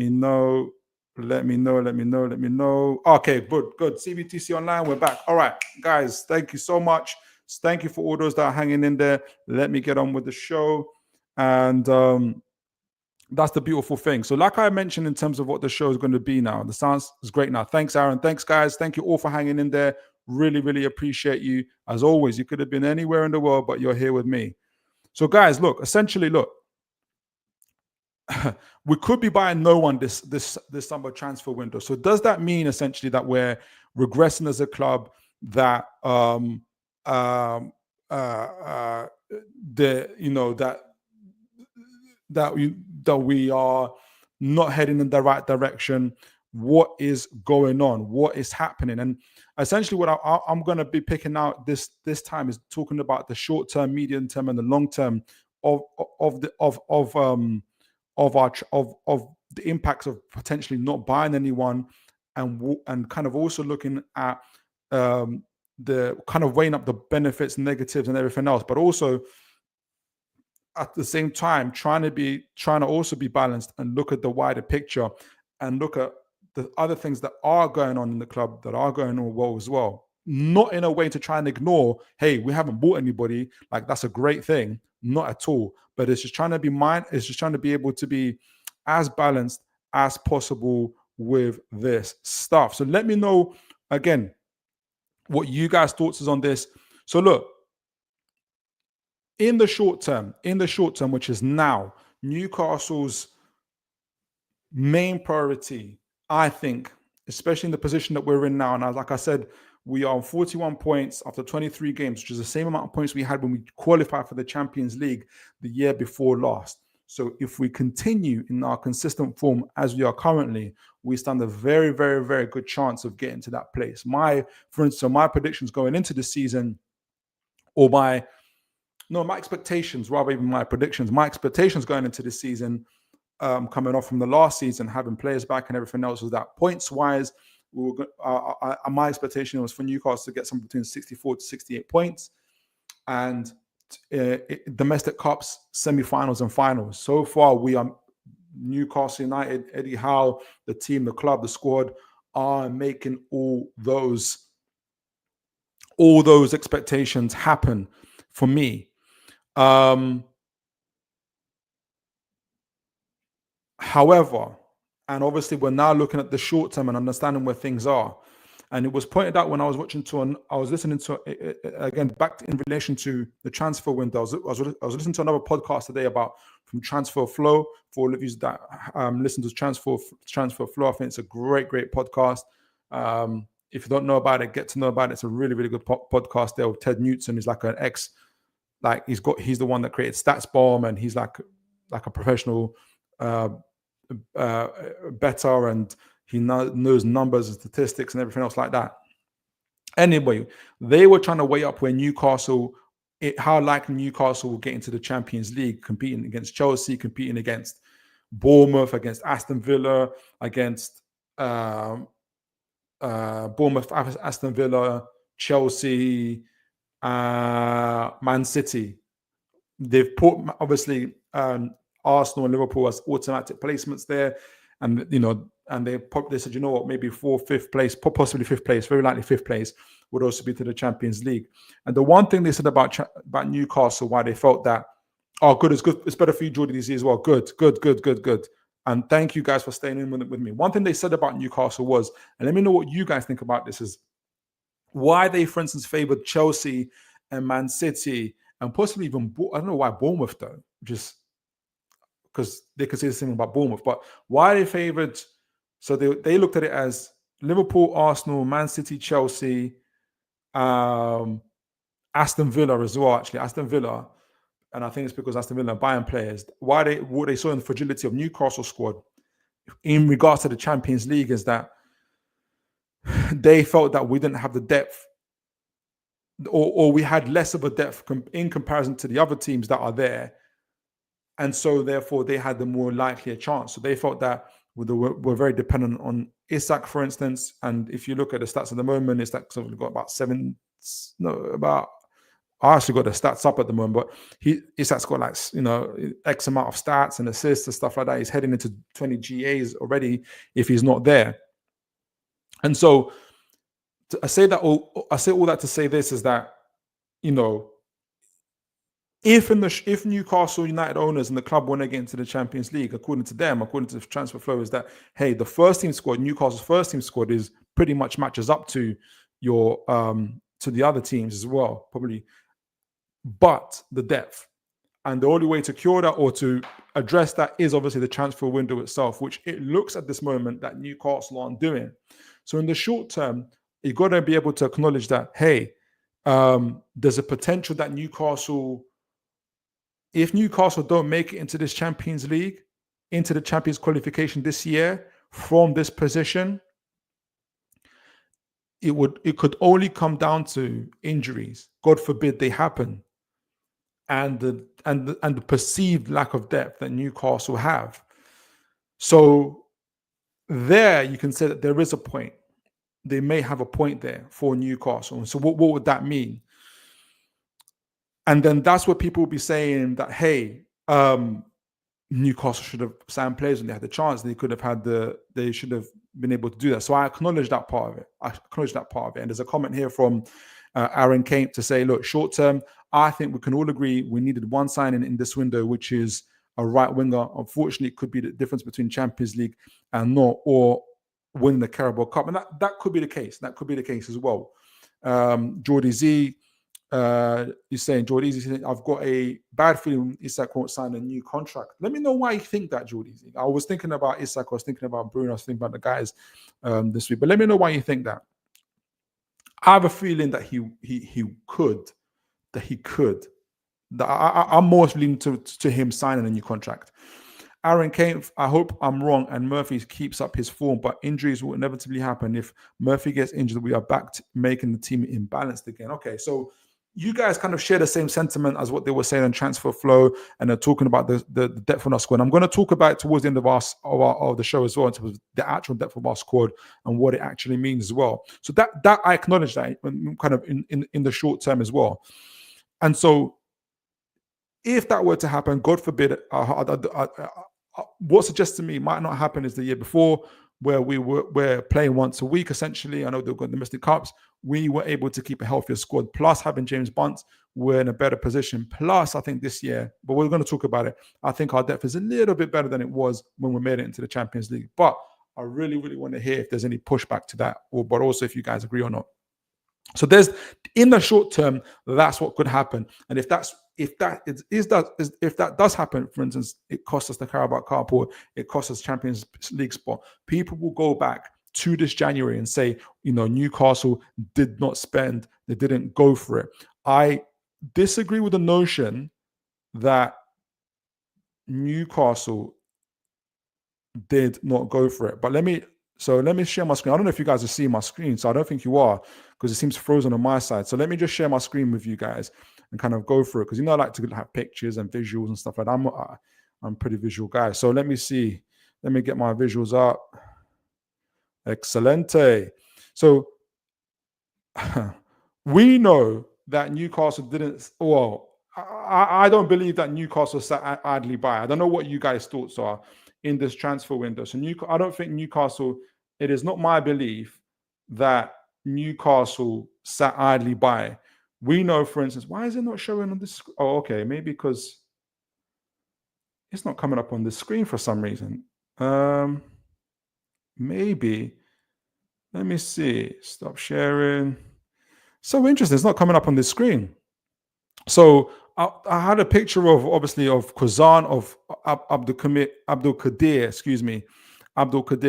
me know. Let me know. Okay, good. CBTC Online, we're back. All right, guys, thank you so much. Thank you for all those that are hanging in there. Let me get on with the show. And that's the beautiful thing. So like I mentioned in terms of what the show is going to be now, the sounds is great now. Thanks, Aaron. Thanks, guys. Thank you all for hanging in there. Really, really appreciate you. As always, you could have been anywhere in the world, but you're here with me. So guys, look, we could be buying no one this summer transfer window. So does that mean essentially that we're regressing as a club, that that we are not heading in the right direction? What is going on? What is happening? And essentially, what I'm going to be picking out this time is talking about the short term, medium term, and the long term of the impacts of potentially not buying anyone, and kind of also looking at the kind of weighing up the benefits, negatives, and everything else, but also at the same time trying to also be balanced and look at the wider picture and look at the other things that are going on in the club that are going on well as well. Not in a way to try and ignore, hey, we haven't bought anybody, like that's a great thing. Not at all. But it's just trying to be it's just trying to be able to be as balanced as possible with this stuff. So let me know again what you guys' thoughts is on this. So look, in the short term, which is now, Newcastle's main priority, I think, especially in the position that we're in now, and like I said, we are on 41 points after 23 games, which is the same amount of points we had when we qualified for the Champions League the year before last. So if we continue in our consistent form as we are currently, we stand a very, very, very good chance of getting to that place. For instance, my predictions going into the season, or my expectations, rather even my predictions, my expectations going into the season, coming off from the last season, having players back and everything else, was that points-wise, my expectation was for Newcastle to get something between 64 to 68 points, and domestic cups, semi-finals and finals. So far, we are Newcastle United, Eddie Howe, the team, the club, the squad are making all those expectations happen for me. However, and obviously we're now looking at the short term and understanding where things are. And it was pointed out when I was listening to again, back in relation to the transfer window. I was listening to another podcast today from Transfer Flow. For all of you that listen to Transfer Flow, I think it's a great podcast. If you don't know about it, get to know about it. It's a really, really good podcast there with Ted Newton. He's like he's the one that created StatsBomb, and he's like a professional better, and he knows numbers and statistics and everything else like that. Anyway, they were trying to weigh up where how likely Newcastle will get into the Champions League, competing against Chelsea, competing against Bournemouth, against Aston Villa, against Bournemouth, Aston Villa, Chelsea, Man City. They've put, obviously, Arsenal and Liverpool as automatic placements there, and they said, you know what, maybe fourth, fifth place, possibly fifth place, very likely fifth place would also be to the Champions League. And the one thing they said about Newcastle, why they felt that, good, it's better for you, Jordy, DC as well. Good. And thank you guys for staying in with me. One thing they said about Newcastle was, and let me know what you guys think about this, is why they, for instance, favored Chelsea and Man City, and possibly even, I don't know why Bournemouth though, just because they could say the same about Bournemouth, but why they favored, so they looked at it as Liverpool, Arsenal, Man City, Chelsea, Aston Villa as well, actually, Aston Villa, and I think it's because Aston Villa are buying players. What they saw in the fragility of Newcastle squad in regards to the Champions League is that they felt that we didn't have the depth, or we had less of a depth in comparison to the other teams that are there. And so, therefore, they had the more likely a chance. So they felt that we're very dependent on Isak, for instance. And if you look at the stats at the moment, Isak's only got about I actually got the stats up at the moment, but Isak's got like, X amount of stats and assists and stuff like that. He's heading into 20 GAs already if he's not there. And so I say all that to say this is that, if Newcastle United owners and the club want to get into the Champions League, according to them, according to the transfer flow, is that, hey, the first team squad, Newcastle's first team squad, is pretty much matches up to your to the other teams as well, probably, but the depth. And the only way to cure that or to address that is obviously the transfer window itself, which it looks at this moment that Newcastle aren't doing. So in the short term, you've got to be able to acknowledge that, hey, there's a potential that if Newcastle don't make it into this Champions League, into the Champions qualification this year from this position, it could only come down to injuries. God forbid they happen, and the perceived lack of depth that Newcastle have. So there you can say that there is a point. They may have a point there for Newcastle. And so what would that mean? And then that's what people will be saying that, hey, Newcastle should have signed players when they had the chance. They should have been able to do that. So I acknowledge that part of it. And there's a comment here from Aaron Kane to say, look, short term, I think we can all agree we needed one signing in this window, which is a right winger. Unfortunately, it could be the difference between Champions League and not, or winning the Carabao Cup. And that could be the case. That could be the case as well. Jordy Z, he's saying, Jordy Z, I've got a bad feeling Isak won't sign a new contract. Let me know why you think that, Jordy Z. I was thinking about Isak, I was thinking about Bruno, I was thinking about the guys this week. But let me know why you think that. I have a feeling that he could. I'm more leaning to him signing a new contract. Aaron Kane, I hope I'm wrong and Murphy keeps up his form, but injuries will inevitably happen. If Murphy gets injured, we are back to making the team imbalanced again. Okay, so you guys kind of share the same sentiment as what they were saying on transfer flow, and they're talking about the depth of our squad. I'm going to talk about it towards the end of the show as well, in terms of the actual depth of our squad and what it actually means as well. So that I acknowledge that kind of in the short term as well. And so if that were to happen, God forbid, what suggests to me might not happen is the year before, where we're playing once a week, essentially. I know they've got domestic cups. We were able to keep a healthier squad. Plus, having James Bunt, we're in a better position. Plus, I think this year, but we're going to talk about it, I think our depth is a little bit better than it was when we made it into the Champions League. But I really, really want to hear if there's any pushback to that, but also if you guys agree or not. So in the short term, that's what could happen. And if that does happen, for instance, it costs us the Carabao Cup or it costs us Champions League spot, people will go back to this January and say, Newcastle did not spend, they didn't go for it. I disagree with the notion that Newcastle did not go for it. But let me share my screen. I don't know if you guys are seeing my screen, so I don't think you are, because it seems frozen on my side. So let me just share my screen with you guys and kind of go through it, because I like to have pictures and visuals and stuff like that. I'm a pretty visual guy. So let me see. Let me get my visuals up. Excelente. So we know that Newcastle didn't. Well, I don't believe that Newcastle sat idly by. I don't know what you guys' thoughts are in this transfer window. So I don't think Newcastle. It is not my belief that Newcastle sat idly by. We know, for instance, why is it not showing on this? Oh, okay, maybe because it's not coming up on the screen for some reason. Maybe. Let me see. Stop sharing. So interesting. It's not coming up on the screen. So I had a picture of Kazan, of Abdul Qadir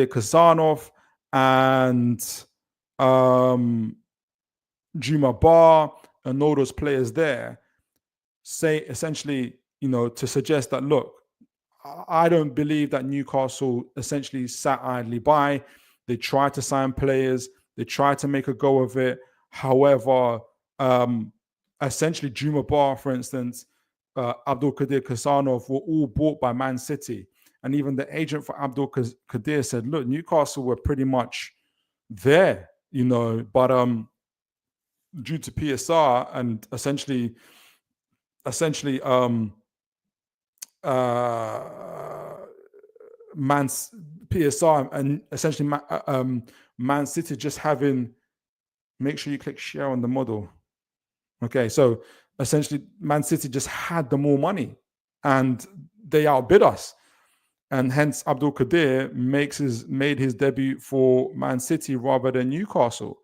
Kazanov, and Juma Bar and all those players there, say essentially, to suggest that, look, I don't believe that Newcastle essentially sat idly by. They tried to sign players. They tried to make a go of it. However, essentially Juma Bar, for instance, Abdul Qadir Kazanov were all bought by Man City. And even the agent for Abdul Qadir said, look, Newcastle were pretty much there, but due to PSR and essentially Man's PSR and essentially Man City just having. Make sure you click share on the model. Okay, so essentially, Man City just had the more money, and they outbid us, and hence Abdul Qadir made his debut for Man City rather than Newcastle.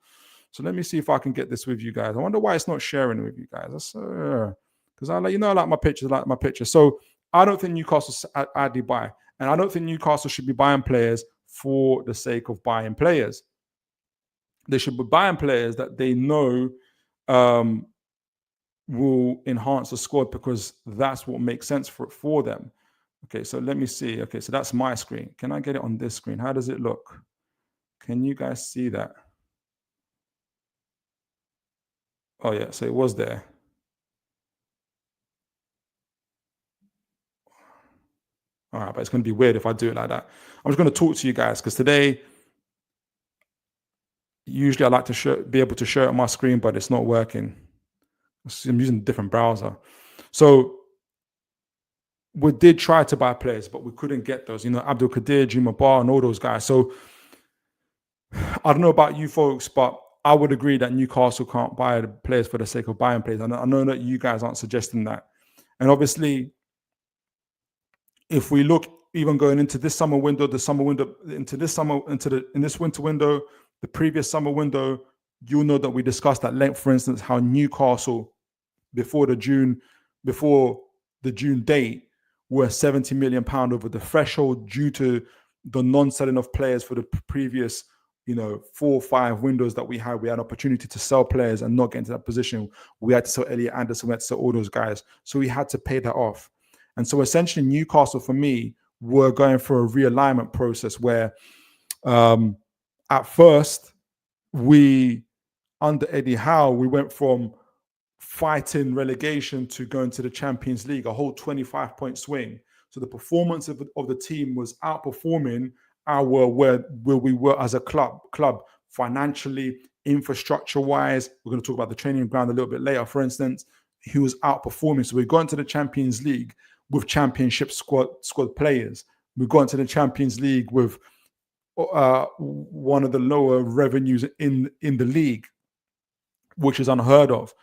So let me see if I can get this with you guys. I wonder why it's not sharing with you guys. Because I like my pictures. So I don't think Newcastle's idly buy, and I don't think Newcastle should be buying players for the sake of buying players. They should be buying players that they know will enhance the squad because that's what makes sense for them. Okay, so let me see. Okay, so that's my screen. Can I get it on this screen? How does it look? Can you guys see that? Oh yeah, so it was there. All right, but it's going to be weird if I do it like that. I'm just going to talk to you guys because today, usually I like to be able to show it on my screen, but it's not working. I'm using a different browser. So we did try to buy players, but we couldn't get those. Abdul Qadir, Juma Bar, and all those guys. So I don't know about you folks, but I would agree that Newcastle can't buy the players for the sake of buying players. And I know that you guys aren't suggesting that. And obviously, if we look even going into this summer window, in this winter window, the previous summer window, you'll know that we discussed at length, for instance, how Newcastle before the June date were £70 million over the threshold due to the non-selling of players for the previous 4 or 5 windows that we had. We had an opportunity to sell players and not get into that position. We had to sell Elliot Anderson, we had to sell all those guys. So we had to pay that off. And so essentially Newcastle, for me, were going for a realignment process where at first under Eddie Howe, we went from fighting relegation to going to the Champions League, a whole 25-point swing. So the performance of the team was outperforming where we were as a club financially, infrastructure-wise. We're going to talk about the training ground a little bit later. For instance, he was outperforming. So we got into the Champions League with championship squad players. We got into the Champions League with one of the lower revenues in the league, which is unheard of.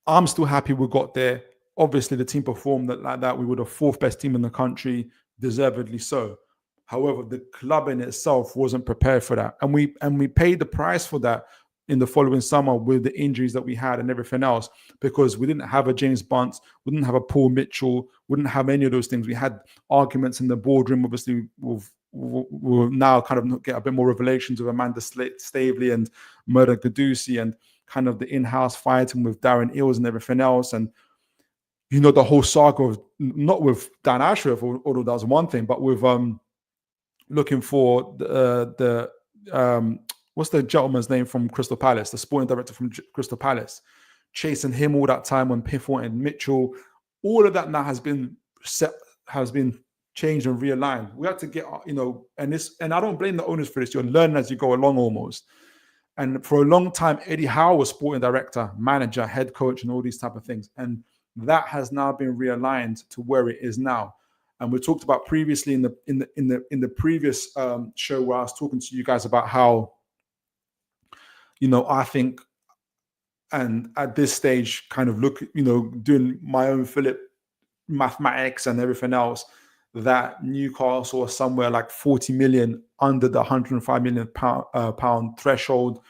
I'm still happy we got there. Obviously, the team performed like that. We were the 4th best team in the country, deservedly so. However, the club in itself wasn't prepared for that. And we paid the price for that in the following summer with the injuries that we had and everything else, because we didn't have a James Bunce, we didn't have a Paul Mitchell, we didn't have any of those things. We had arguments in the boardroom. Obviously, we'll now kind of get a bit more revelations of Amanda Staveley and Murder Gadusi and kind of the in-house fighting with Darren Eales and everything else. And, the whole saga of, not with Dan Ashworth, although that was one thing, but with looking for the what's the gentleman's name from Crystal Palace, the sporting director from Crystal Palace, chasing him all that time when PIF wanted Mitchell. All of that now has been changed and realigned. We had to get, and I don't blame the owners for this. You're learning as you go along almost. And for a long time, Eddie Howe was sporting director, manager, head coach, and all these type of things. And that has now been realigned to where it is now. And we talked about previously in the previous show where I was talking to you guys about how, I think, and at this stage, kind of doing my own Philip mathematics and everything else, that Newcastle was somewhere like 40 million under the 105 million pound threshold.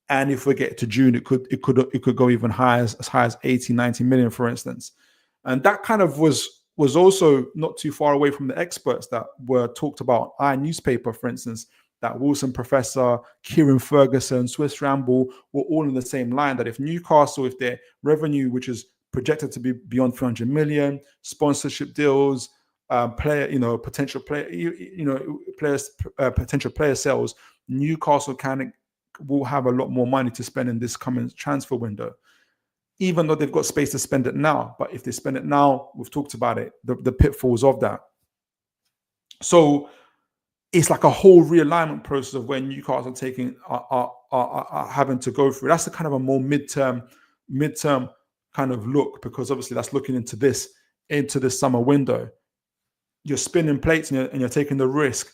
And if we get to June, it could go even high as 80, 90 million, for instance. And that kind of was also not too far away from the experts that were talked about. Our newspaper, for instance, that Wilson Professor, Kieran Ferguson, Swiss Ramble were all in the same line, that if Newcastle, if their revenue, which is projected to be beyond 300 million, sponsorship deals, potential player sales, Newcastle will have a lot more money to spend in this coming transfer window, even though they've got space to spend it now. But if they spend it now, we've talked about it, the pitfalls of that. So it's like a whole realignment process of where Newcastle are having to go through. That's a kind of a more midterm kind of look, because obviously that's looking into this summer window. You're spinning plates and you're taking the risk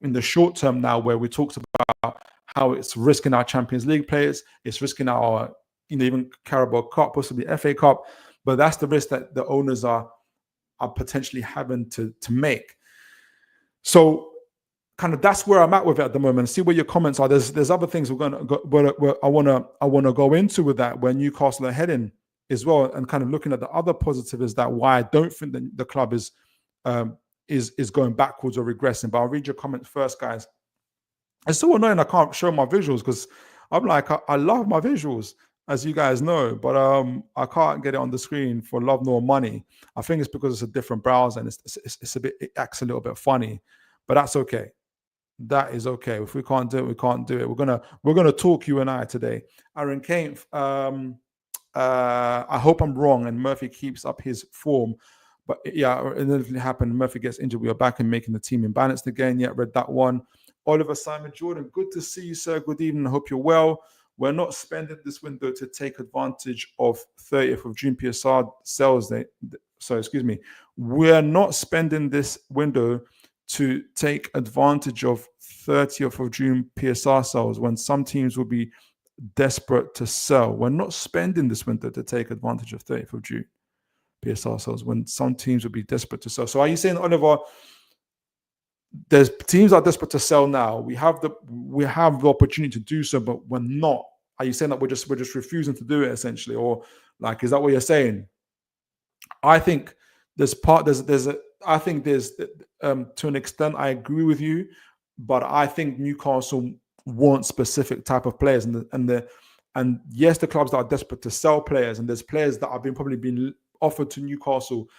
in the short term now, where we talked about how it's risking our Champions League players, it's risking our even Carabao Cup, possibly FA Cup, but that's the risk that the owners are potentially having to make. So kind of that's where I'm at with it at the moment. See where your comments are. There's other things we're gonna go, where I wanna go into with that, where Newcastle are heading as well, and kind of looking at the other positive is that why I don't think that the club is going backwards or regressing. But I'll read your comments first, guys. It's so annoying I can't show my visuals, because I'm like, I love my visuals, as you guys know, but I can't get it on the screen for love nor money. I think it's because it's a different browser and it acts a little bit funny, but that's okay. That is okay. If we can't do it, we can't do it. We're gonna talk, you and I, today. Aaron Kane, I hope I'm wrong and Murphy keeps up his form. But yeah, it inevitably happened. Murphy gets injured. We are back and making the team imbalanced again. Yeah, read that one. Oliver Simon Jordan, good to see you, sir. Good evening. I hope you're well. We're not spending this window to take advantage of 30th of June PSR sales. We're not spending this window to take advantage of 30th of June PSR sales when some teams will be desperate to sell. We're not spending this window to take advantage of 30th of June PSR sales when some teams will be desperate to sell. So are you saying, Oliver, there's teams are desperate to sell now? We have the opportunity to do so, but we're not. Are you saying that we're just refusing to do it, essentially? Or like, is that what you're saying? I think to an extent I agree with you, but I think Newcastle want specific type of players, and yes, the clubs that are desperate to sell players, and there's players that have probably been offered to Newcastle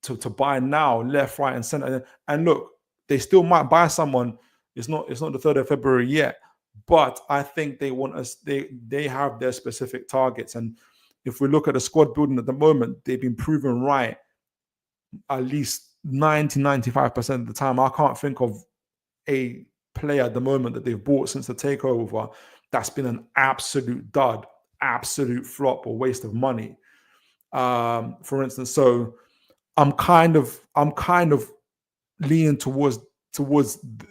to buy now, left, right, and center. And look, they still might buy someone. It's not the 3rd of February yet, but I think they want us. They have their specific targets, and if we look at the squad building at the moment, they've been proven right at least 90-95% of the time. I can't think of a player at the moment that they've bought since the takeover that's been an absolute dud, absolute flop, or waste of money. For instance, so I'm kind of leaning towards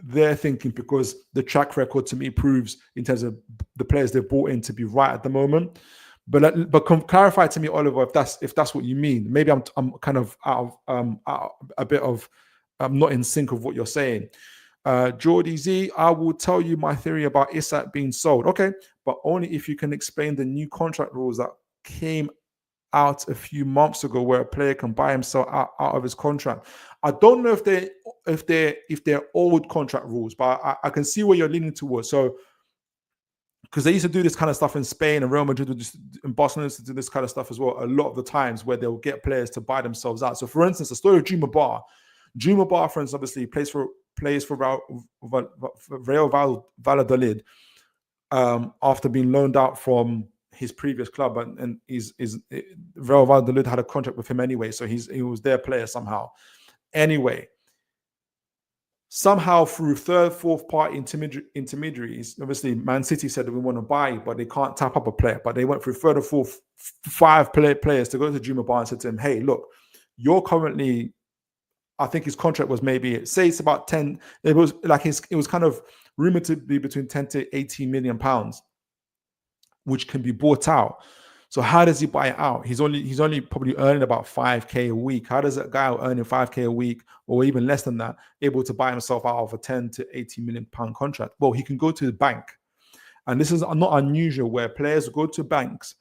their thinking, because the track record to me proves, in terms of the players they've bought in, to be right at the moment. But clarify to me, Oliver, if that's what you mean. Maybe I'm kind of out a bit of not in sync of what you're saying. Geordie Z, I will tell you my theory about Isak being sold. Okay, but only if you can explain the new contract rules that came out a few months ago, where a player can buy himself out of his contract. I don't know if they're old contract rules, but I can see where you're leaning towards. So, because they used to do this kind of stuff in Spain, and Real Madrid and Barcelona used to do this kind of stuff as well a lot of the times, where they'll get players to buy themselves out. So, for instance, the story of Juma Bar, for instance, obviously plays for Real Valladolid after being loaned out from his previous club, and Real Valladolid had a contract with him anyway, so he was their player somehow. Anyway, somehow through third, fourth party intermediaries, obviously Man City said that we want to buy you, but they can't tap up a player. But they went through third or fourth, 5 players to go to Juma Bar and said to him, hey, look, you're currently, I think his contract was maybe, say it's about 10, it was kind of rumored to be between 10 to 18 million pounds, which can be bought out. So how does he buy it out? He's only probably earning about 5k a week. How does a guy earning 5k a week, or even less than that, able to buy himself out of a 10 to 18 million pound contract? Well, he can go to the bank. And this is not unusual, where players go to banks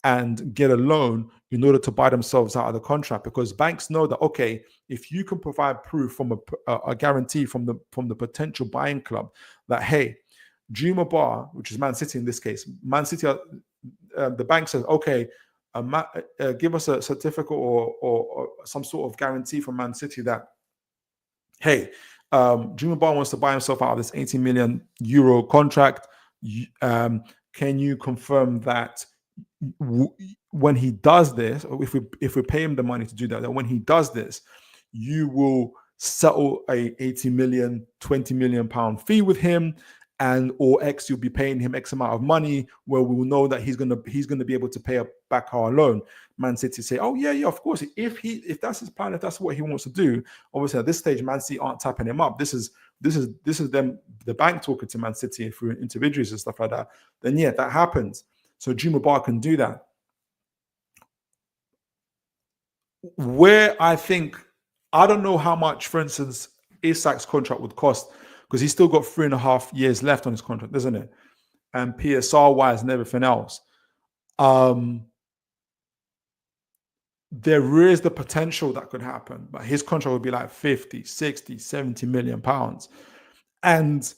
and get a loan in order to buy themselves out of the contract, because banks know that, okay, if you can provide proof from a guarantee from the potential buying club that, hey, Juma Bar, which is Man City in this case, Man City, the bank says, okay, give us a certificate or some sort of guarantee from Man City that, hey, Juma Bar wants to buy himself out of this 80 million euro contract. Can you confirm that when he does this, or if we pay him the money to do that, when he does this, you will settle a 80 million, 20 million pound fee with him, and or X, you'll be paying him X amount of money, where we will know that he's gonna be able to pay back our loan. Man City say, oh yeah, of course. If that's his plan, if that's what he wants to do, obviously at this stage, Man City aren't tapping him up. This is them, the bank, talking to Man City through intermediaries and stuff like that. Then yeah, that happens. So Juma Bar can do that. Where I think, I don't know how much, for instance, Isak's contract would cost, because he's still got 3.5 years left on his contract, isn't it? And PSR wise and everything else. There is the potential that could happen, but his contract would be like 50, 60, 70 million pounds. And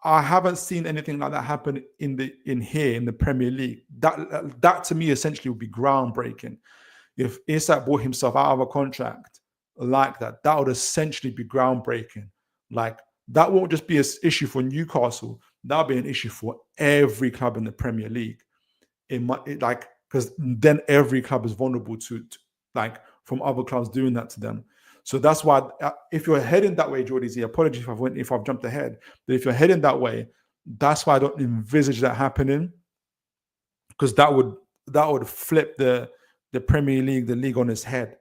I haven't seen anything like that happen in the Premier League. That to me essentially would be groundbreaking. If Isak bought himself out of a contract like that, that would essentially be groundbreaking. Like, that won't just be an issue for Newcastle. That'll be an issue for every club in the Premier League. Because then every club is vulnerable to from other clubs doing that to them. So that's why, if you're heading that way, Jordy Z, apologies if I've jumped ahead, but if you're heading that way, that's why I don't envisage that happening, because that would flip the Premier League, the league, on its head.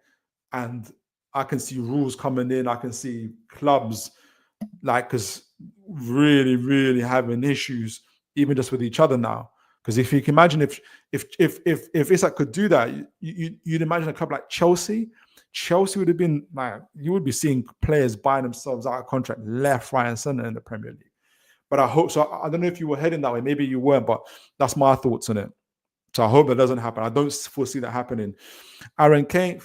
And I can see rules coming in. I can see clubs because really, really having issues even just with each other now. Because if you can imagine, if Isak could do that, you'd imagine a club like Chelsea. Chelsea would have been you would be seeing players buying themselves out of contract left, right, and center in the Premier League. But I hope so. I don't know if you were heading that way. Maybe you weren't, but that's my thoughts on it. So I hope that doesn't happen. I don't foresee that happening. Aaron Kane,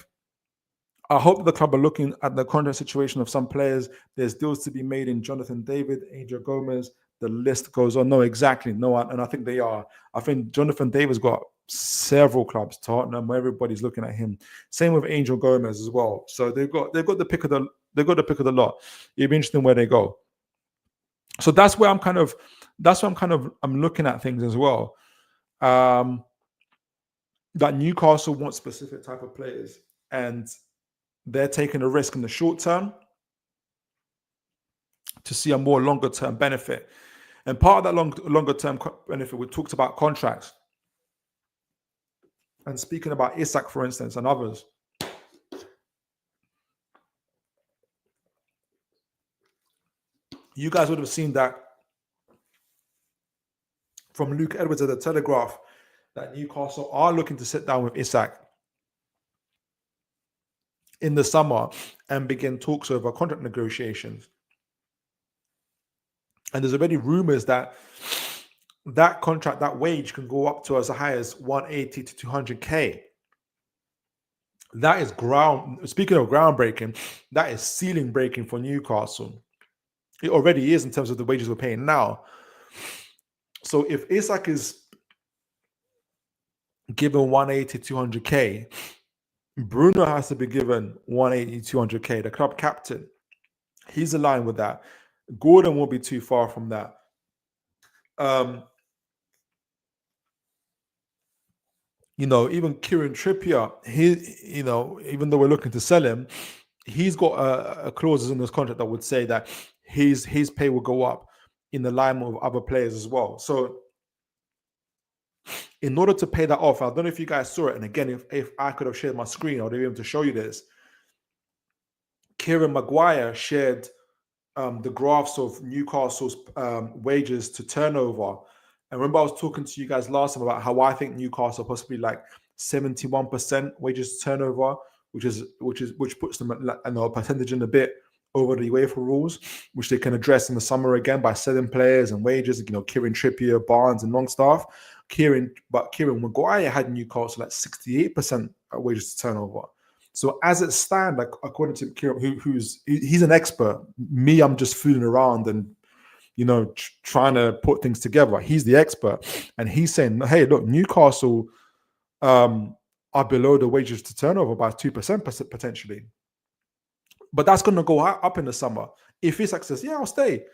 I hope the club are looking at the contract situation of some players. There's deals to be made in Jonathan David, Angel Gomez. The list goes on. No, exactly. No, and I think they are. I think Jonathan David's got several clubs, Tottenham, where everybody's looking at him. Same with Angel Gomez as well. So they've got the pick of the lot. It'll be interesting where they go. So that's where I'm looking at things as well. That Newcastle wants specific type of players, and they're taking a risk in the short term to see a more longer term benefit. And part of that longer term benefit, we talked about contracts. And speaking about Isak, for instance, and others, you guys would have seen that from Luke Edwards at the Telegraph, that Newcastle are looking to sit down with Isak in the summer and begin talks over contract negotiations. And there's already rumors that contract, that wage, can go up to as high as 180 to 200k. That is speaking of groundbreaking, that is ceiling breaking for Newcastle. It already is in terms of the wages we're paying now. So if Isak is given 180 to 200k, Bruno has to be given 180 to 200k. The club captain, he's aligned with that. Gordon won't be too far from that. Even Kieran Trippier, even though we're looking to sell him, he's got a clauses in his contract that would say that his pay will go up in the line of other players as well. So in order to pay that off, I don't know if you guys saw it, and again, if I could have shared my screen, I would be able to show you this. Kieran Maguire shared the graphs of Newcastle's wages to turnover. And remember, I was talking to you guys last time about how I think Newcastle possibly like 71% wages to turnover, which puts them at a percentage in a bit over the UEFA rules, which they can address in the summer again by selling players and wages. Kieran Trippier, Barnes, and Longstaff. Kieran Maguire had Newcastle at 68% wages to turnover. So as it stands, according to Kieran, he's an expert. Me, I'm just fooling around and trying to put things together. He's the expert, and he's saying, "Hey, look, Newcastle are below the wages to turnover by 2% potentially, but that's going to go up in the summer. If Isak says, yeah, I'll stay,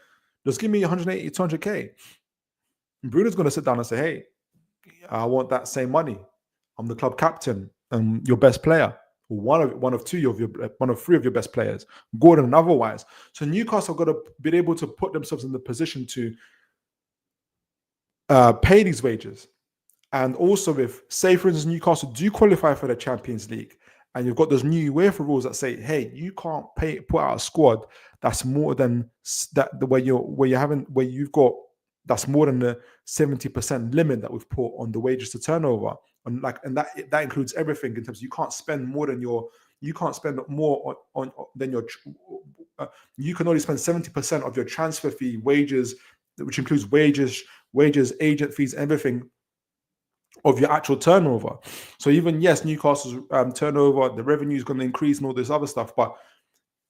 just give me 180, 200k, Bruno's going to sit down and say, hey, I want that same money. I'm the club captain and your best player. one of three of your best players, Gordon and otherwise. So Newcastle got to be able to put themselves in the position to pay these wages. And also, if, say, for instance, Newcastle do qualify for the Champions League, and you've got those new UEFA rules that say, hey, you can't put out a squad that's more than that, where you've got that's more than the 70% limit that we've put on the wages to turnover, and that includes everything in terms of you can't spend more than you can't spend more on than your you can only spend 70% of your transfer fee, wages, which includes wages, agent fees, everything, of your actual turnover. So even, yes, Newcastle's turnover, the revenue is going to increase and all this other stuff, but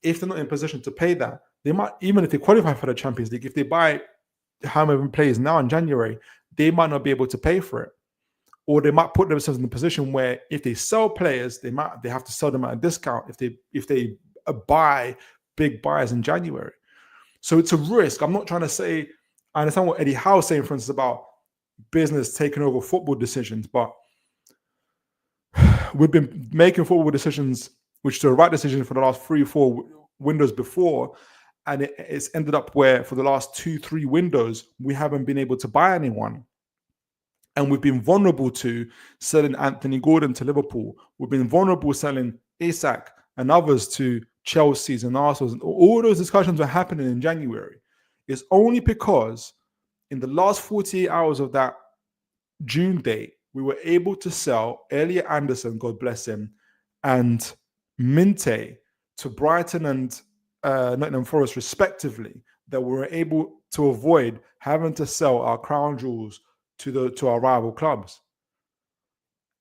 if they're not in position to pay that, they might, even if they qualify for the Champions League, if they buy how many players now in January, they might not be able to pay for it. Or they might put themselves in a position where if they sell players, they have to sell them at a discount if they buy big buys in January. So it's a risk. I'm not trying to say, I understand what Eddie Howe is saying, for instance, about business taking over football decisions, but we've been making football decisions, which is the right decision for the last 3-4 windows before, and it's ended up where for the last 2-3 windows we haven't been able to buy anyone, and we've been vulnerable to selling Anthony Gordon to Liverpool. We've been vulnerable selling Isak and others to Chelsea's and Arsenal's. All those discussions were happening in January. It's only because in the last 48 hours of that June date, we were able to sell Elliot Anderson, God bless him, and Minte to Brighton and Nottingham Forest, respectively, that we were able to avoid having to sell our crown jewels to our rival clubs.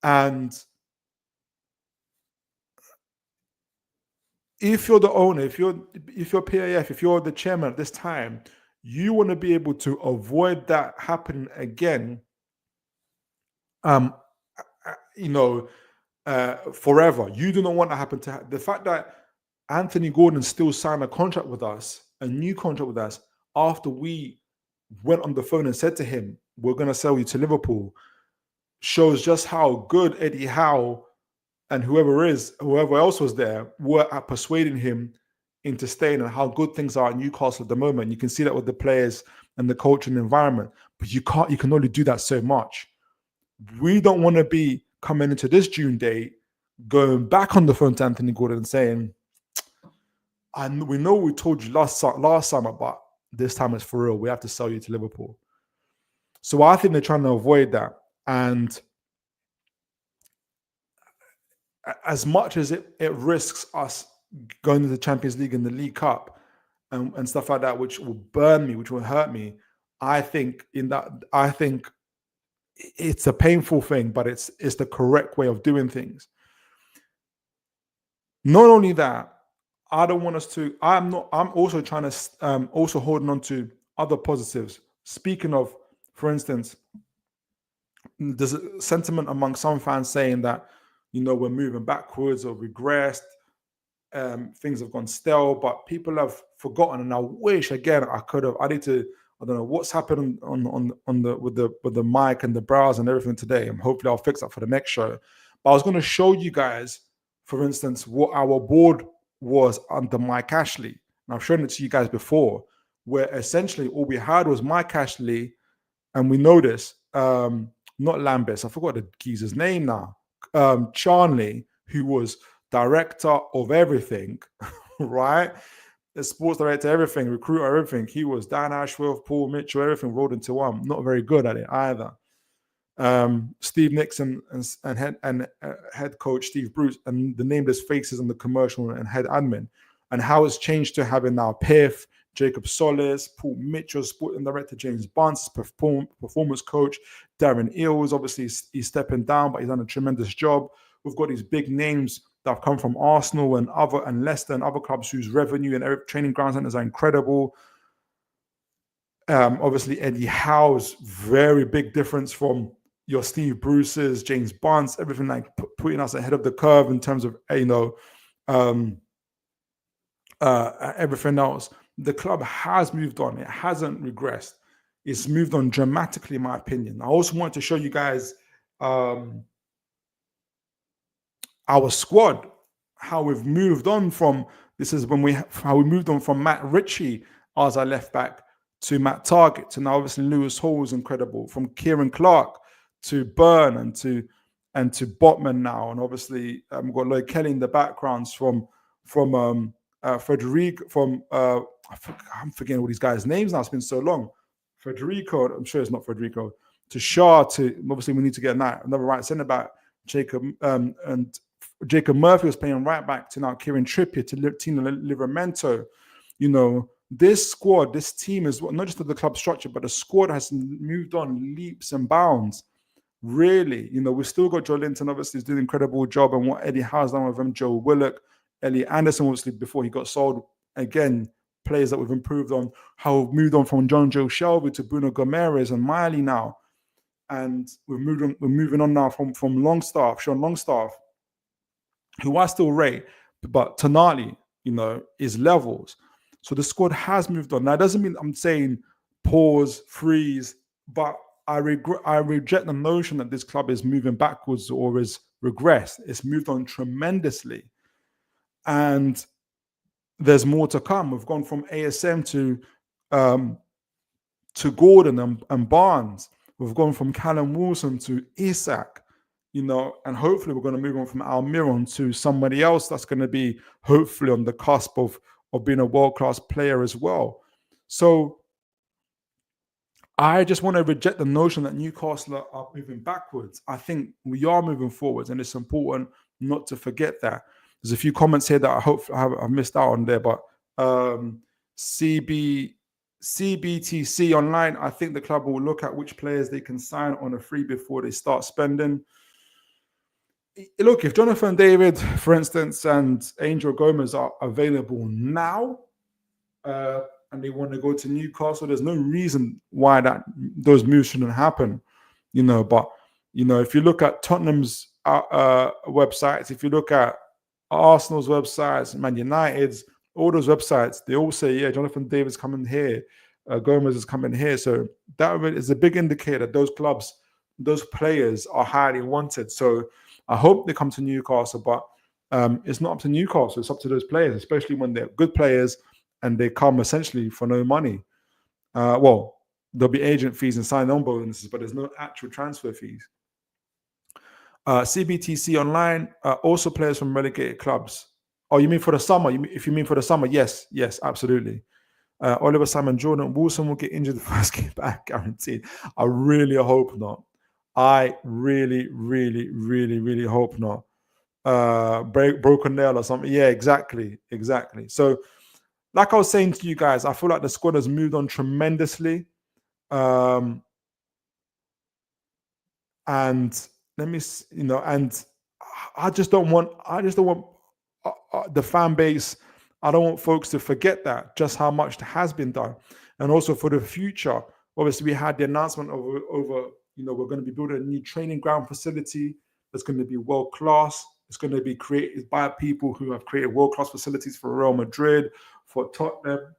And if you're the owner, if you're PIF, if you're the chairman at this time, you want to be able to avoid that happening again, forever. You do not want to happen to the fact that Anthony Gordon still signed a contract with us, a new contract with us, after we went on the phone and said to him, we're going to sell you to Liverpool, shows just how good Eddie Howe and whoever else was there were at persuading him into staying, and how good things are at Newcastle at the moment. You can see that with the players and the culture and the environment, but you can only do that so much. We don't want to be coming into this June date, going back on the phone to Anthony Gordon and saying, we know we told you last summer, but this time it's for real. We have to sell you to Liverpool. So I think they're trying to avoid that. And as much as it risks us going to the Champions League and the League Cup and stuff like that, which will burn me, which will hurt me, I think it's a painful thing, but it's the correct way of doing things. Not only that, I don't want us to. I'm also trying to also holding on to other positives. Speaking of, for instance, there's a sentiment among some fans saying that we're moving backwards or regressed. Things have gone stale, but people have forgotten. And I wish again I could have. I don't know what's happened with the mic and the browser and everything today. And hopefully I'll fix that for the next show. But I was going to show you guys, for instance, what our board was under Mike Ashley. And I've shown it to you guys before, where essentially all we had was Mike Ashley, and we noticed not Lambis, I forgot the geezer's name now, Charnley, who was director of everything, right? The sports director, everything, recruiter, everything. He was Dan Ashworth, Paul Mitchell, everything rolled into one. Not very good at it either. Steve Nixon and head coach Steve Bruce, and the nameless faces on the commercial and head admin, and how it's changed to having now PIF, Jacob Solis, Paul Mitchell, sporting director James Bunce, performance coach Darren Eales. Obviously, he's stepping down, but he's done a tremendous job. We've got these big names that have come from Arsenal and Leicester and other clubs whose revenue and training ground centers are incredible. Obviously, Eddie Howe's very big difference from your Steve Bruce's, James Bunce, everything, like putting us ahead of the curve in terms of everything else. The club has moved on. It hasn't regressed. It's moved on dramatically, in my opinion. I also want to show you guys our squad. how we've moved on from, this is when how we moved on from Matt Ritchie as our left back to Matt Targett to now obviously Lewis Hall is incredible, from Kieran Clark to Byrne and to Botman now, and obviously we've got Lloyd Kelly in the backgrounds from Frederico, from I'm forgetting all these guys' names now. It's been so long. Federico, I'm sure it's not Federico. To Shaw, to obviously we need to get another right centre back. Jacob and Jacob Murphy was playing right back to now Kieran Trippier to Tino Livramento. You know, this squad, this team is not just the club structure, but the squad has moved on leaps and bounds. Really, you know, we've still got Joe Linton, obviously, is doing an incredible job, and what Eddie Howe's done with him, Joe Willock, Elliot Anderson, obviously, before he got sold. Again, players that we've improved on, how we've moved on from John Joe Shelby to Bruno Gomes and Miley now. And we're moving on now from Longstaff, Sean Longstaff, who I still rate, but Tonali, you know, is levels. So the squad has moved on. Now, it doesn't mean I'm saying pause, freeze, but I reject the notion that this club is moving backwards or is regressed. It's moved on tremendously. And there's more to come. We've gone from ASM to Gordon and Barnes. We've gone from Callum Wilson to Isak, you know, and hopefully we're going to move on from Almiron to somebody else that's going to be hopefully on the cusp of being a world-class player as well. So I just want to reject the notion that Newcastle are moving backwards. I think we are moving forwards, and it's important not to forget that. There's a few comments here that I hope I've missed out on there, but CBTC online, I think the club will look at which players they can sign on a free before they start spending. Look, if Jonathan David, for instance, and Angel Gomez are available now, and they want to go to Newcastle, there's no reason why those moves shouldn't happen, you know. But you know, if you look at Tottenham's websites, if you look at Arsenal's websites, Man United's, all those websites, they all say, yeah, Jonathan David's coming here, Gomez is coming here. So that is a big indicator that those clubs, those players are highly wanted. So I hope they come to Newcastle, but it's not up to Newcastle. It's up to those players, especially when they're good players and they come essentially for no money. Well, there'll be agent fees and sign-on bonuses, but there's no actual transfer fees. CBTC online, also players from relegated clubs. Oh, you mean for the summer? If you mean for the summer, yes, absolutely. Oliver Simon Jordan Wilson will get injured the first game back, guaranteed. I really hope not. I really, really, really, really hope not. Broken nail or something. Yeah, exactly. So, like I was saying to you guys, I feel like the squad has moved on tremendously. And let me, you know, and I just don't want the fan base. I don't want folks to forget that just how much has been done, and also for the future. Obviously, we had the announcement over. You know, we're going to be building a new training ground facility that's going to be world class. It's going to be created by people who have created world class facilities for Real Madrid, for Tottenham.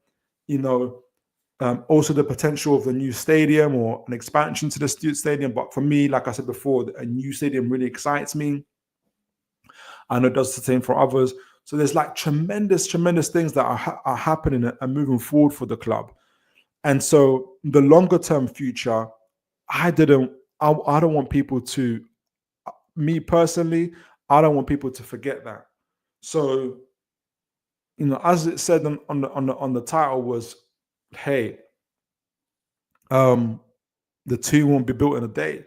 You know, also the potential of the new stadium or an expansion to the stadium. But for me, like I said before, a new stadium really excites me. I know it does the same for others. So there's like tremendous things that are happening and moving forward for the club. And so the longer term future, I don't want people to, me personally, I don't want people to forget that. So, you know, as it said on the title was, hey, the Toon won't be built in a day.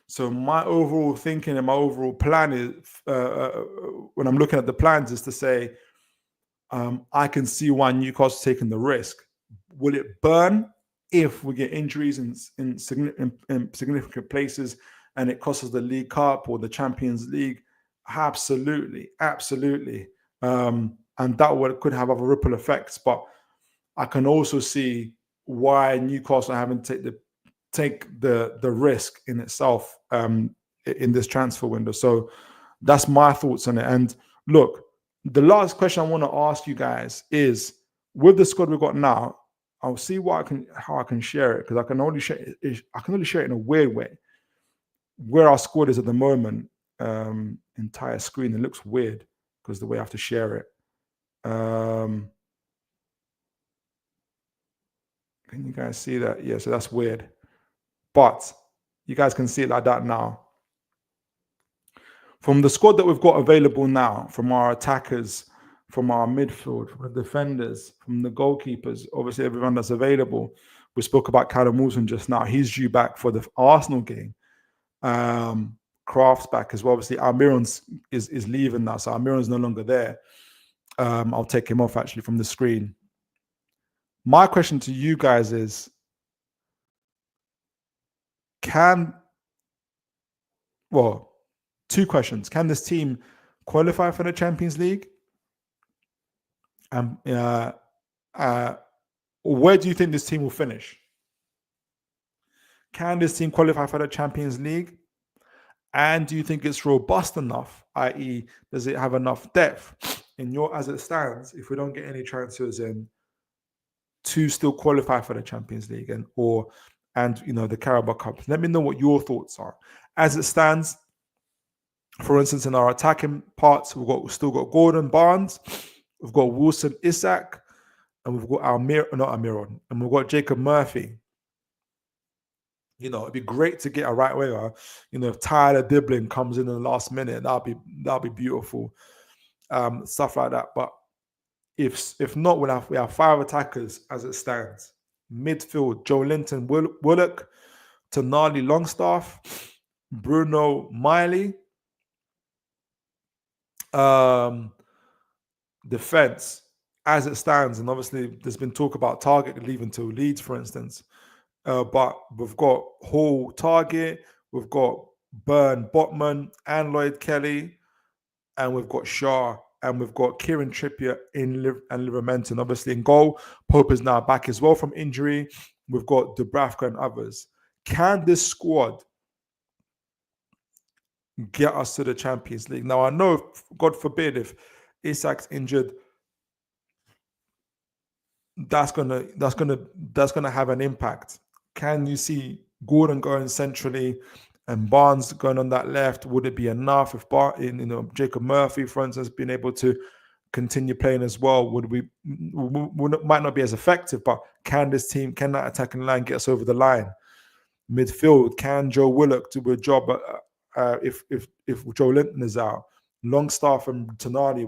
So my overall thinking and my overall plan is, when I'm looking at the plans, is to say, I can see why Newcastle's taking the risk. Will it burn if we get injuries in significant places and it costs us the League Cup or the Champions League? Absolutely. And that could have other ripple effects. But I can also see why Newcastle haven't take the risk in itself in this transfer window. So that's my thoughts on it. And look, the last question I want to ask you guys is, with the squad we've got now, I'll see how I can share it, because I can only share it in a weird way. Where our squad is at the moment, entire screen, it looks weird because the way I have to share it. Can you guys see that? Yeah, so that's weird. But you guys can see it like that now. From the squad that we've got available now, from our attackers, from our midfield, from the defenders, from the goalkeepers, obviously everyone that's available. We spoke about Callum Wilson just now. He's due back for the Arsenal game. Kraft's back as well. Obviously, Almiron's is leaving now, so Almiron's no longer there. I'll take him off actually from the screen. My question to you guys is, two questions. Can this team qualify for the Champions League? And where do you think this team will finish? Can this team qualify for the Champions League? And do you think it's robust enough, i.e., does it have enough depth as it stands, if we don't get any transfers in, to still qualify for the Champions League and the Carabao Cup? Let me know what your thoughts are. As it stands, for instance, in our attacking parts, we've still got Gordon Barnes, we've got Wilson Isak, and we've got Almiron, and we've got Jacob Murphy. It'd be great to get a right winger. If Tyler Diblin comes in the last minute, that'll be beautiful. Stuff like that. But if not, we have 5 attackers as it stands. Midfield: Joe Linton, Willock, Tonali, Longstaff, Bruno, Miley. Defense as it stands, and obviously there's been talk about Target leaving to Leeds, for instance. But we've got Hall, Target, we've got Byrne, Botman, and Lloyd Kelly, and we've got Shaw, and we've got Kieran Trippier and Livramento. Obviously in goal, Pope is now back as well from injury. We've got Dubravka and others. Can this squad get us to the Champions League? Now, I know, God forbid, if Isak's injured, that's gonna have an impact. Can you see Gordon going centrally and Barnes going on that left? Would it be enough if Jacob Murphy, for instance, being able to continue playing as well? Might not be as effective, but can that attacking line get us over the line? Midfield: can Joe Willock do a job if Joe Linton is out? Longstaff and Tonali,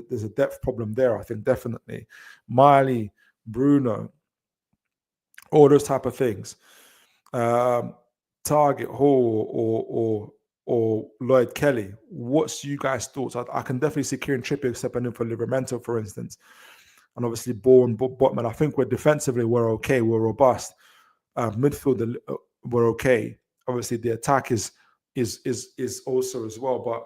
there's a depth problem there, I think, definitely. Miley, Bruno, all those type of things. Target, Hall, or Lloyd Kelly. What's you guys' thoughts? I can definitely see Kieran Trippier stepping in for Livramento, for instance. And obviously Bourne, Botman. I think we're okay. We're robust. Midfield, we're okay. Obviously the attack is also as well, but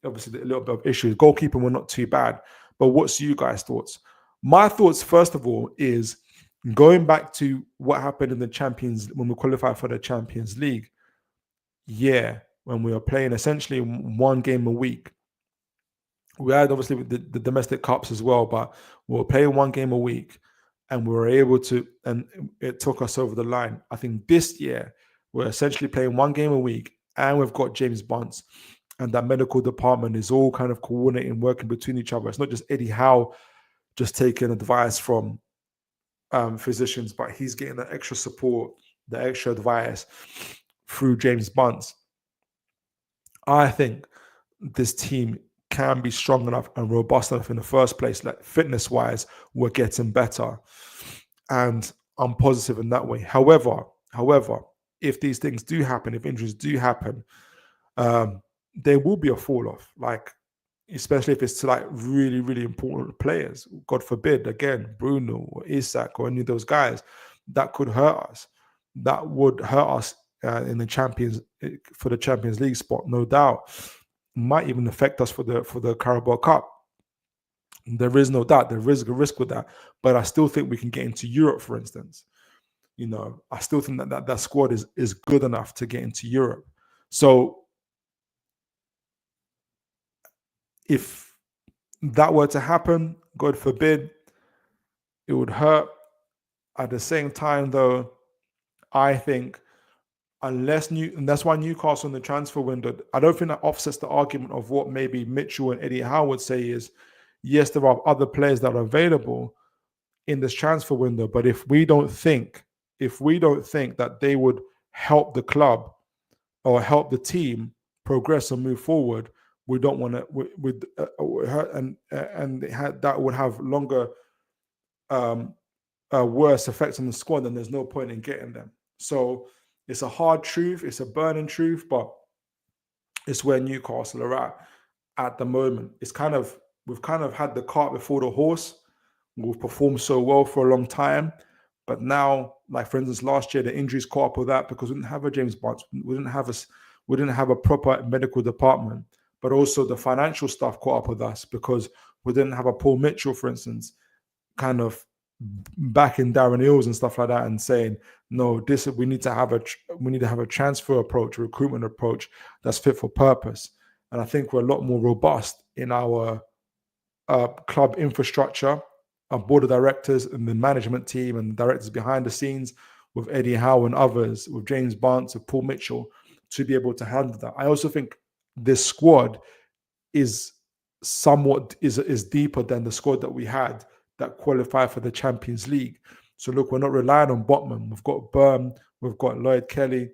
obviously a little bit of issues. Goalkeeping, we're not too bad. But what's you guys' thoughts? My thoughts, first of all, is going back to what happened in the Champions, when we qualified for the Champions League. Yeah, when we were playing essentially one game a week. We had obviously the domestic cups as well, but we were playing one game a week, and we were able to, and it took us over the line. I think this year we're essentially playing one game a week, and we've got James Bunce, and that medical department is all kind of coordinating, working between each other. It's not just Eddie Howe just taking advice from physicians, but he's getting the extra support, the extra advice through James Bunce. I think this team can be strong enough and robust enough in the first place. Like, fitness-wise, we're getting better, and I'm positive in that way. However, if these things do happen, if injuries do happen, there will be a fall off. Like, especially if it's to like really, really important players. God forbid, again, Bruno or Isak or any of those guys, that could hurt us. That would hurt us in the Champions League spot, no doubt. Might even affect us for the Carabao Cup. There is no doubt. There is a risk with that, but I still think we can get into Europe, for instance. I still think that squad is good enough to get into Europe. So if that were to happen, God forbid, it would hurt. At the same time, though, I think and that's why Newcastle in the transfer window, I don't think that offsets the argument of what maybe Mitchell and Eddie Howe would say is, yes, there are other players that are available in this transfer window, but if we don't think that they would help the club or help the team progress and move forward, we don't want to. That would have longer, worse effects on the squad. Then there's no point in getting them. So it's a hard truth. It's a burning truth, but it's where Newcastle are at the moment. We've kind of had the cart before the horse. We've performed so well for a long time, but now, like for instance, last year the injuries caught up with that because we didn't have a James Barnes, we didn't have a proper medical department, but also the financial stuff caught up with us because we didn't have a Paul Mitchell, for instance, kind of backing Darren Eales and stuff like that and saying, no, we need to have a transfer approach, a recruitment approach that's fit for purpose. And I think we're a lot more robust in our club infrastructure, our board of directors and the management team and the directors behind the scenes with Eddie Howe and others, with James Barnes, with Paul Mitchell, to be able to handle that. I also think this squad is deeper than the squad that we had that qualified for the Champions League. So look, we're not relying on Botman. We've got Byrne, we've got Lloyd Kelly.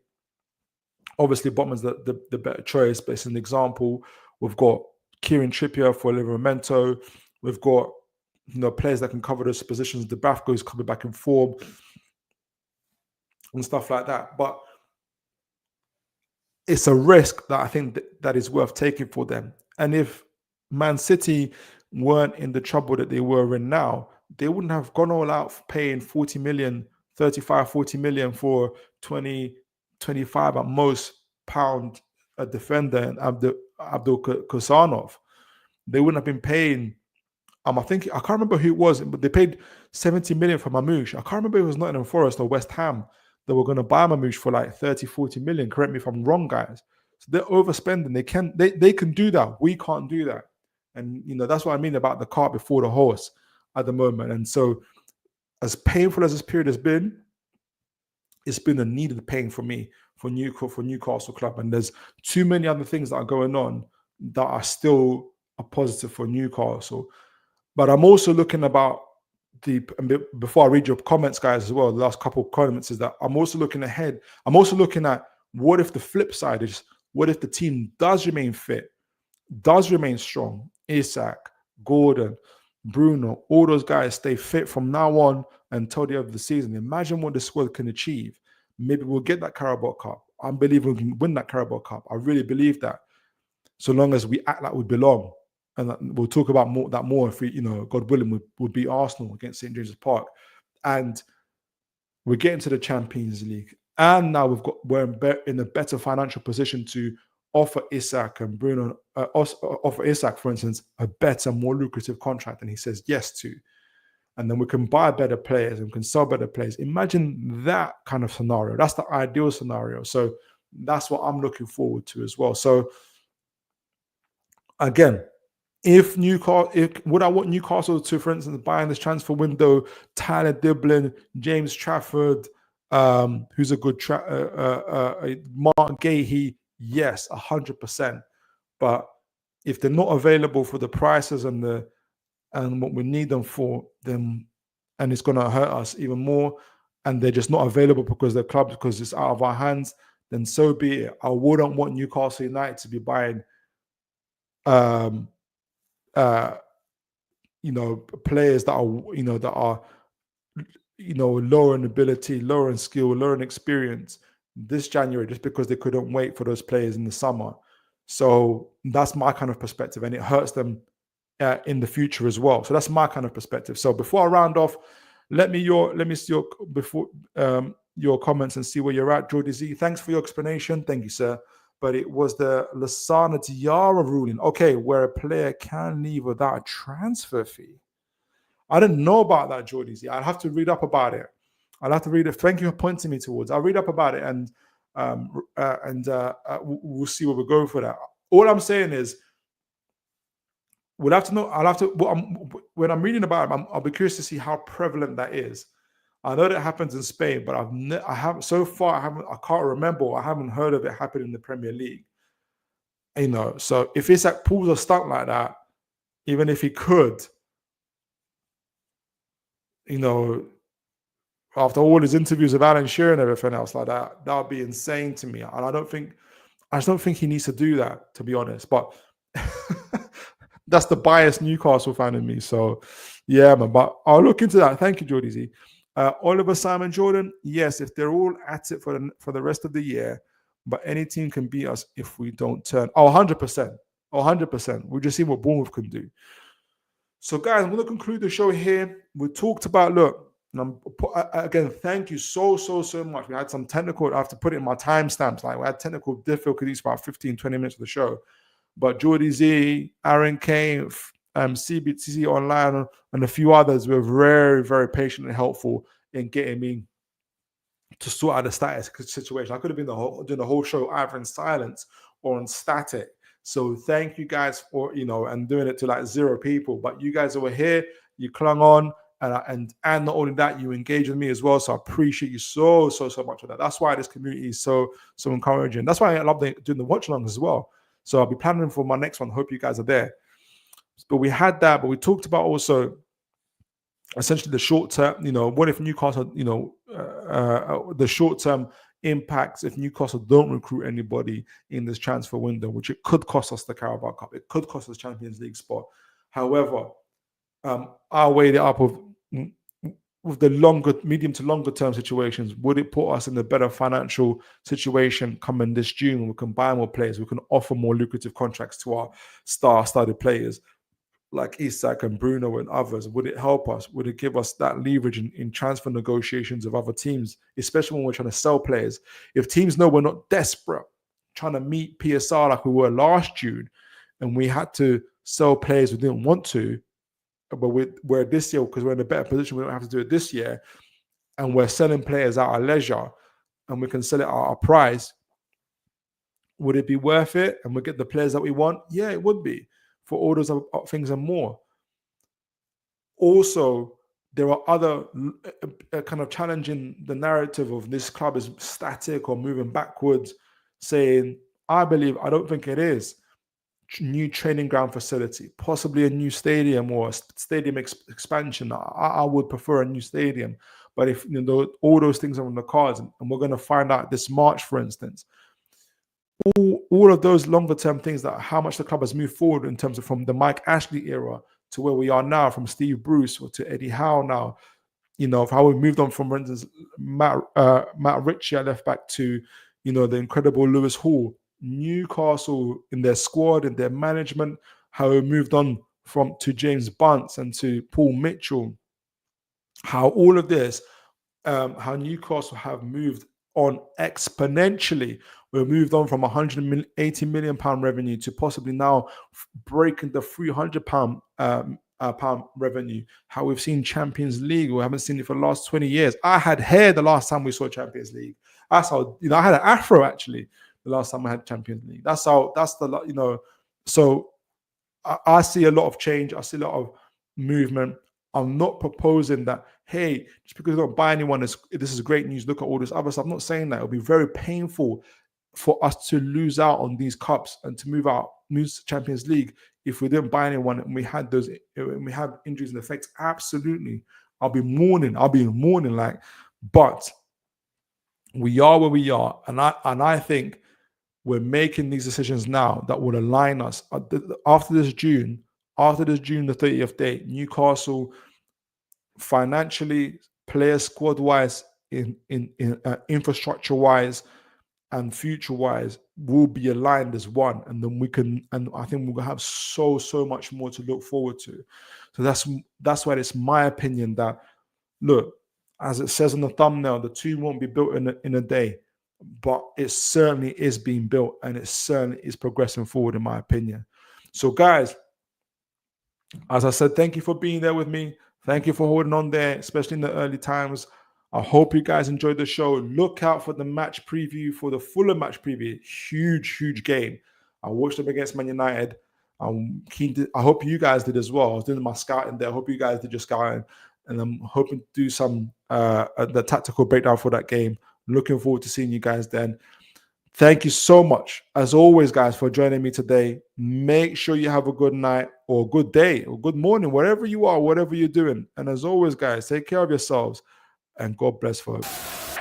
Obviously, Botman's the better choice, but it's an example. We've got Kieran Trippier for Livramento. We've got players that can cover those positions. Dubravka is coming back in form and stuff like that. But it's a risk that I think that is worth taking for them. And if Man City weren't in the trouble that they were in now, they wouldn't have gone all out paying 40 million, 35, 40 million for 20, 25 at most pound a defender and Abdul Kosanov. They wouldn't have been paying, I can't remember who it was, but they paid 70 million for Mamouche. I can't remember if it was Nottingham Forest or West Ham that were going to buy Mamouche for like 30, 40 million. Correct me if I'm wrong, guys. So they're overspending. They can do that. We can't do that. And, that's what I mean about the cart before the horse at the moment. And so as painful as this period has been, it's been a needed pain for me, for Newcastle club. And there's too many other things that are going on that are still a positive for Newcastle. But I'm also looking about before I read your comments, guys, as well, the last couple of comments is that I'm also looking ahead. I'm also looking at what if the flip side is, what if the team does remain fit, does remain strong? Isak, Gordon, Bruno, all those guys stay fit from now on until the end of the season. Imagine what the squad can achieve. Maybe we'll get that Carabao Cup. I believe we can win that Carabao Cup. I really believe that. So long as we act like we belong. And we'll talk about that more if we, God willing, would beat Arsenal against St. James's Park. And we're getting to the Champions League. And now we're in a better financial position to offer Isak and Bruno, offer Isak, for instance, a better, more lucrative contract than he says yes to. And then we can buy better players and we can sell better players. Imagine that kind of scenario. That's the ideal scenario. So that's what I'm looking forward to as well. So again, would I want Newcastle to, for instance, buy in this transfer window, Tyler Diblin, James Trafford, who's a good Mark Gahey? Yes, 100%. But if they're not available for the prices and what we need them for, then and it's going to hurt us even more, and they're just not available because they're clubs, because it's out of our hands, then so be it. I wouldn't want Newcastle United to be buying players that are lower in ability, lower in skill, lower in experience this January, just because they couldn't wait for those players in the summer. So that's my kind of perspective, and it hurts them in the future as well. So that's my kind of perspective. So before I round off, let me see your comments and see where you're at. Jordy Z, thanks for your explanation. Thank you, sir. But it was the Lassana Diarra ruling, okay, where a player can leave without a transfer fee. I didn't know about that, Jordy Z. I'll have to read up about it. I'll have to read it. Thank you for pointing me towards. I'll read up about it and we'll see where we're going for that. All I'm saying is, we'll have to know. When I'm reading about it, I'll be curious to see how prevalent that is. I know that happens in Spain, but I haven't so far. I can't remember. I haven't heard of it happening in the Premier League. So if it's like pulls a stunt like that, even if he could, you know, after all his interviews with Alan Shearer and everything else like that, that would be insane to me. And I just don't think he needs to do that, to be honest. But that's the biased Newcastle fan in me. So yeah, man. But I'll look into that. Thank you, Jordy Z. Oliver Simon Jordan, yes, if they're all at it for the rest of the year, but any team can beat us if we don't turn. Oh, 100%. 100%. We'll just see what Bournemouth can do. So, guys, I'm going to conclude the show here. We talked about, look, again, thank you so much. We had some technical, I have to put it in my timestamps. Like, we had technical difficulties for about 15, 20 minutes of the show. But Jordy Z, Aaron Kane, CBTC Online, and a few others were very, very patient and helpful in getting me to sort out the status situation. I could have been doing the whole show either in silence or on static. So thank you guys for, and doing it to like 0 people. But you guys were here, you clung on, and not only that, you engage with me as well. So I appreciate you so much for that. That's why this community is so encouraging. That's why I love doing the watch alongs as well. So I'll be planning for my next one. Hope you guys are there. But we had that, but we talked about also essentially the short term, what if Newcastle, the short term impacts if Newcastle don't recruit anybody in this transfer window, which it could cost us the Carabao Cup. It could cost us Champions League spot. However, I'll weigh it up with the medium to longer term situations. Would it put us in a better financial situation coming this June when we can buy more players, we can offer more lucrative contracts to our star-studded players like Isak and Bruno and others? Would it help us? Would it give us that leverage in transfer negotiations of other teams, especially when we're trying to sell players? If teams know we're not desperate, trying to meet PSR like we were last June, and we had to sell players we didn't want to, but we're this year, because we're in a better position, we don't have to do it this year, and we're selling players at our leisure, and we can sell it at our price, would it be worth it? And we get the players that we want? Yeah, it would be, for all those things and more. Also, there are other kind of challenging the narrative of this club is static or moving backwards, saying, I don't think it is. New training ground facility, possibly a new stadium or a stadium expansion. I would prefer a new stadium. But if all those things are on the cards, and we're going to find out this March, for instance, all of those longer term things, that how much the club has moved forward in terms of from the Mike Ashley era to where we are now, from Steve Bruce or to Eddie Howe now, of how we moved on from, for instance, Matt Ritchie at left back to, the incredible Lewis Hall. Newcastle in their squad, in their management, how we moved on to James Bunce and to Paul Mitchell, how all of this, how Newcastle have moved on exponentially. We've moved on from £180 million revenue to possibly now breaking the £300 pound revenue. How we've seen Champions League, we haven't seen it for the last 20 years. I had hair the last time we saw Champions League. That's how, I had an afro actually the last time I had Champions League. So I see a lot of change. I see a lot of movement. I'm not proposing that, hey, just because we don't buy anyone, this is great news, look at all this other stuff. I'm not saying that. It'll be very painful for us to lose out on these cups and to move to Champions League if we didn't buy anyone and we had injuries and effects. Absolutely. I'll be mourning, but we are where we are. And I think we're making these decisions now that will align us after this June the 30th date. Newcastle financially, player squad wise, in infrastructure wise, and future wise, will be aligned as one, and then I think we'll have so much more to look forward to. So that's why it's my opinion that, look, as it says on the thumbnail, the Toon won't be built in a day, but it certainly is being built, and it certainly is progressing forward, in my opinion. So guys, as I said, thank you for being there with me. Thank you for holding on there, especially in the early times. I hope you guys enjoyed the show. Look out for the match preview, for the Fulham match preview. Huge game. I watched them against Man United. I hope you guys did as well. I was doing my scouting there. I hope you guys did your scouting. and I'm hoping to do some the tactical breakdown for that game. Looking forward to seeing you guys then. Thank you so much, as always, guys, for joining me today. Make sure you have a good night or good day or good morning, wherever you are, whatever you're doing. And as always, guys, take care of yourselves and God bless folks.